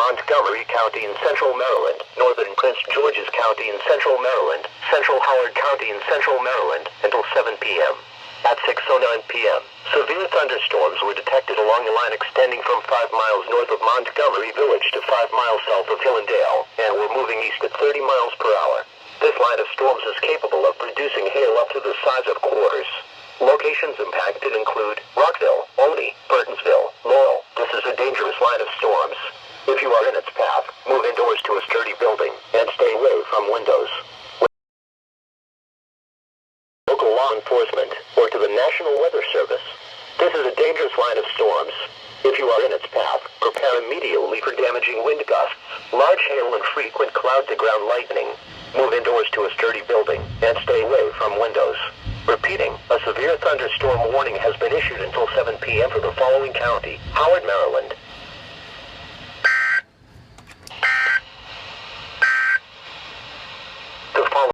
Montgomery County in central Maryland, northern Prince George's County in central Maryland, central Howard County in central Maryland, until 7 p.m. At 6:09 p.m., severe thunderstorms were detected along a line extending from 5 miles north of Montgomery Village to 5 miles south of Hillendale, and were moving east at 30 miles per hour. This line of storms is capable of producing hail up to the size of quarters. Locations impacted include Rockville, Olney, Burtonsville, Laurel. This is a dangerous line of storms. If you are in its path, move indoors to a sturdy building, and stay away from windows. Local law enforcement, or to the National Weather Service. This is a dangerous line of storms. If you are in its path, prepare immediately for damaging wind gusts, large hail and frequent cloud-to-ground lightning. Move indoors to a sturdy building, and stay away from windows. Repeating, a severe thunderstorm warning has been issued until 7 p.m. for the following county: Howard, Maryland,